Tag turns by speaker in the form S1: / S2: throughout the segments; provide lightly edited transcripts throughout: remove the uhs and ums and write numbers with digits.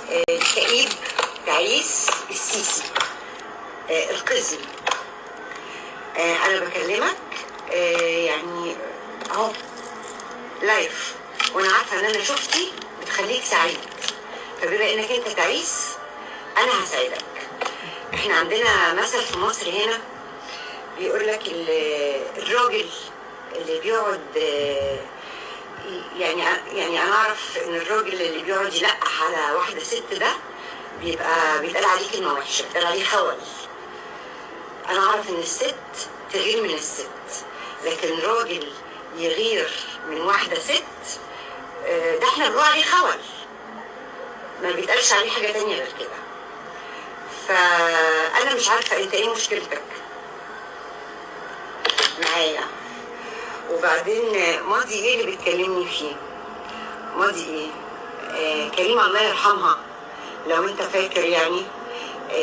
S1: الكئيب تعيس السيسي القزم. انا بكلمك يعني اهو لايف، وانا عارفه ان انا شفتي بتخليك سعيد، فبما انك انت تعيس انا هساعدك. احنا عندنا مثل في مصر هنا بيقول لك الراجل اللي بيقعد يعني انا اعرف ان الراجل اللي بيقعد يلقح على واحده ست ده بيتقال عليه كلمه وحشه، بيتقال عليه خول. انا اعرف ان الست تغير من الست، لكن راجل يغير من واحده ست ده احنا بنقول عليه خول، ما بيتقالش عليه حاجه تانية غير كده. فانا مش عارفه انت ايه مشكلتك معايا. وبعدين ماضي ايه اللي بتكلمني فيه؟ ماضي ايه؟ كريمه الله يرحمها لو انت فاكر يعني،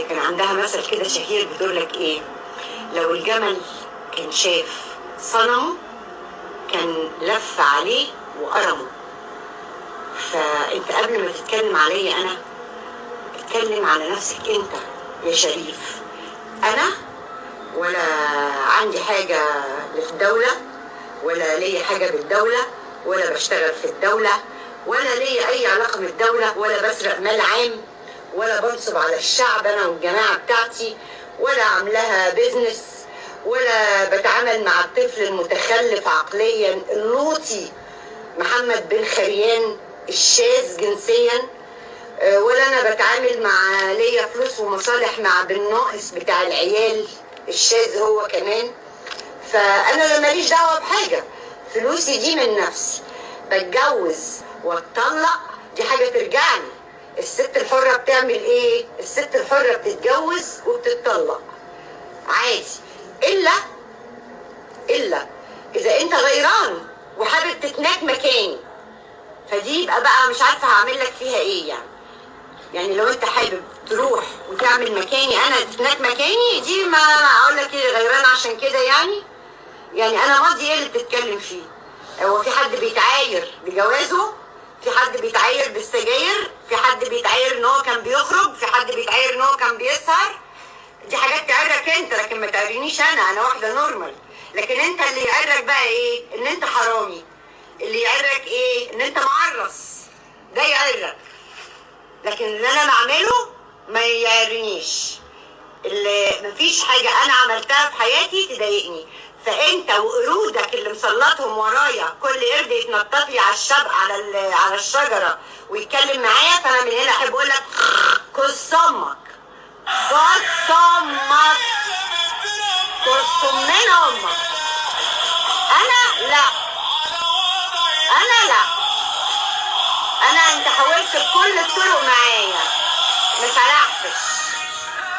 S1: كان عندها مثل كده شهير بتقول لك ايه؟ لو الجمل كان شاف صنمه كان لف عليه وقرمه. فانت قبل ما تتكلم عليا انا اتكلم على نفسك انت يا شريف. انا ولا عندي حاجه في الدوله، ولا ليا حاجه بالدوله، ولا بشتغل في الدوله، ولا ليا اي علاقه بالدوله، ولا بسرق مال عام، ولا بنصب على الشعب انا والجماعه بتاعتي، ولا عاملاها بيزنس، ولا بتعامل مع الطفل المتخلف عقليا اللوطي محمد بن خريان الشاذ جنسيا، ولا انا بتعامل مع ليا فلوس ومصالح مع بالناقص بتاع العيال الشاذ هو كمان. فانا ماليش دعوه بحاجه، فلوسي دي من نفسي، بتجوز واتطلق دي حاجه ترجعني. الست الحره بتعمل ايه؟ الست الحره بتتجوز وبتتطلق عادي، الا اذا انت غيران وحابب تتناك مكاني، فدي يبقى بقى مش عارفه هعمل لك فيها ايه يعني لو انت حابب تروح وتعمل مكاني انا تتناك مكاني، دي ما اقول لك ايه غيران عشان كده يعني انا ماضي ايه اللي بتتكلم فيه؟ هو في حد بيتعاير بجوازه؟ في حد بيتعاير بالسجاير؟ في حد بيتعاير ان هو كان بيخرج؟ في حد بيتعاير ان هو كان بيسهر؟ دي حاجات تعرك انت، لكن ما تعرينيش انا واحده نورمال. لكن انت اللي يعرك بقى ايه؟ ان انت حرامي. اللي يعرك ايه؟ ان انت معرص، ده يعرك. لكن اللي انا بعمله ما يعرنيش. اللي مفيش حاجه انا عملتها في حياتي تضايقني. فانت وقرودك اللي مسلطهم ورايا كل قرد يتنطط لي على الشجره ويتكلم معايا، فانا من هنا احب اقول لك كس امك، كس امك، كس من امك. انا لا، انت حاولت بكل الطرق معايا ما سرحتش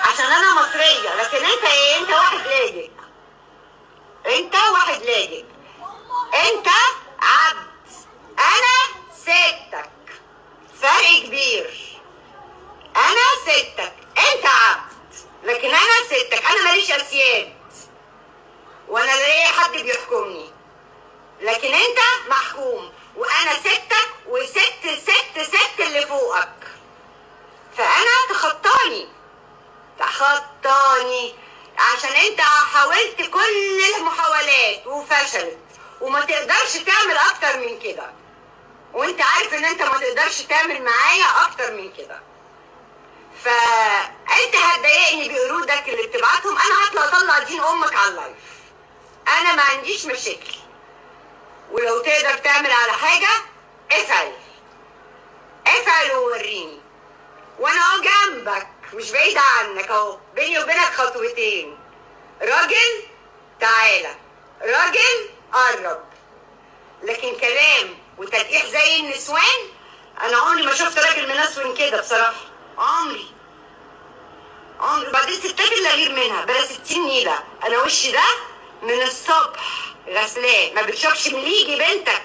S1: عشان انا مصريه. لكن انت ايه؟ انت واحد لاجئ، انت عبد، انا ستك، فرق كبير. انا ستك، انت عبد، لكن انا ستك. انا ماليش اسياد وانا ليا حد بيحكمني، لكن انت محكوم، وانا ستك وست اللي فوقك. فانا تخطاني عشان انت حاولت كل المحاولات وفشلت، وما تقدرش تعمل اكتر من كده، وانت عارف ان انت ما تقدرش تعمل معايا اكتر من كده. فانت هتضايقني بقرودك اللي بتبعتهم، انا هطلع اطلع دين امك على اللايف، انا ما عنديش مشاكل. ولو تقدر تعمل على حاجه افعل ووريني، وانا اهو جنبك مش بعيد عنك، اهو بيني وبينك خطوتين. راجل تعالى، راجل قرب. لكن كلام وتلقيح زي النسوان، انا عمري ما شفت راجل منسون كده بصراحه، عمري. بعدين الستات اللي غير منها بلا 60 نيله. انا وشي ده من الصبح غسلاه، ما بتشوفش مليجي بنتك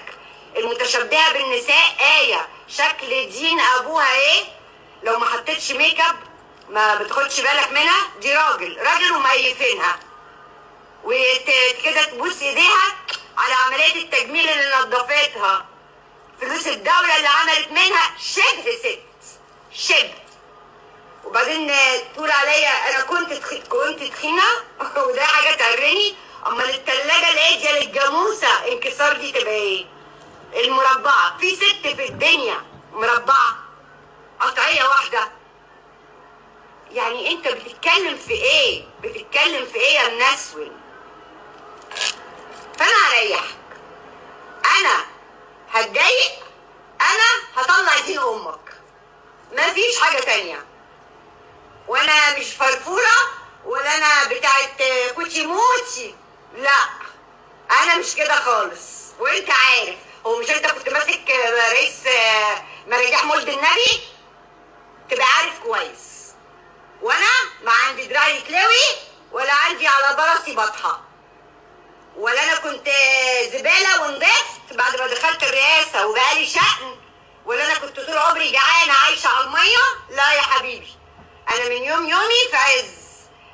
S1: المتشبهه بالنساء شكل دين ابوها ايه؟ لو ما حطيتش ميك اب ما بتاخدش بالك منها. دي راجل ومقيفينها، وكده تبوس ايديها على عمليه التجميل اللي نظفتها، فلوس الدوله اللي عملت منها شبه ست. شبه. وبعدين تقول عليا انا كنت تخينه وده حاجه تقرني. امال التلاجه اللي هي دي الجاموسه انكسار دي تبقى ايه؟ المربعه. في ست في الدنيا مربعه قطعيه واحده؟ يعني انت بتتكلم في ايه؟ بتتكلم في ايه يا منسون؟ فانا هريحك، انا هتضايق، انا هطلع دين امك، مفيش حاجه تانيه. وانا مش فرفوره ولا انا بتاعت كوتشي موتشي، لا انا مش كده خالص. وانت عارف، هو مش انت كنت ماسك رئيس مراجيح مولد النبي؟ تبقى عارف كويس. وانا ما عندي دراعي يتلوي ولا عندي على براسي بطحه، ولا انا كنت زباله ونضفت بعد ما دخلت الرئاسه وبقالي شأن، ولا انا كنت طول عمري جعانه عايشه على الميه. لا يا حبيبي، انا من يومي في عز.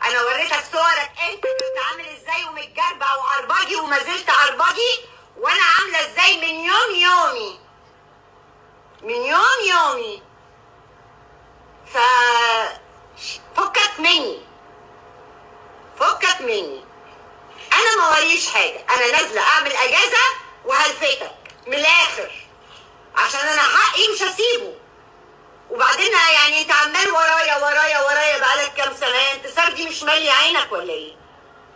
S1: انا وريتك صورك انت كنت عامل ازاي ومتجربع وعرباجي وما زلت عرباجي، وانا عامله ازاي من يومي من يومي. ف فكك مني، انا ما وريش حاجه. انا نازله اعمل اجازه وهلفتك من الاخر، عشان انا حقي مش هسيبه. وبعدين يعني انت عمال ورايا بقالك كام سنه. انت سردي مش مالي عينك ولا ايه؟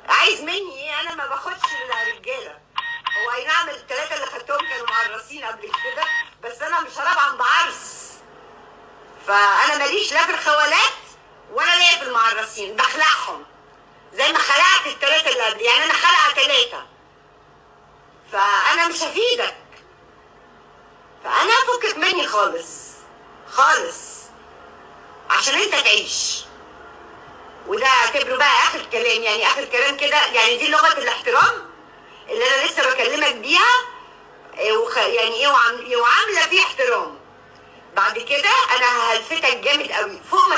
S1: عايز مني ايه؟ انا ما باخدش للرجاله. هو اي نعم الثلاثه اللي خدتهم كانوا معرسين قبل كده، بس انا مش هراب بعرس. فانا ماليش لا في الخوالات ولا ليا في المعرسين، بخلعهم زي ما خلعت الثلاثه اللي قبل. يعني انا خلعه ثلاثه، فانا مش هفيدك. فانا فكك مني خالص عشان انت تعيش. وده اعتبره بقى اخر كلام، يعني اخر كلام كده. يعني دي لغه الاحترام اللي انا لسه بكلمك بيها، يعني ايه وعامله فيه احترام. بعد كده انا هلفتك جامد قوي فوق ما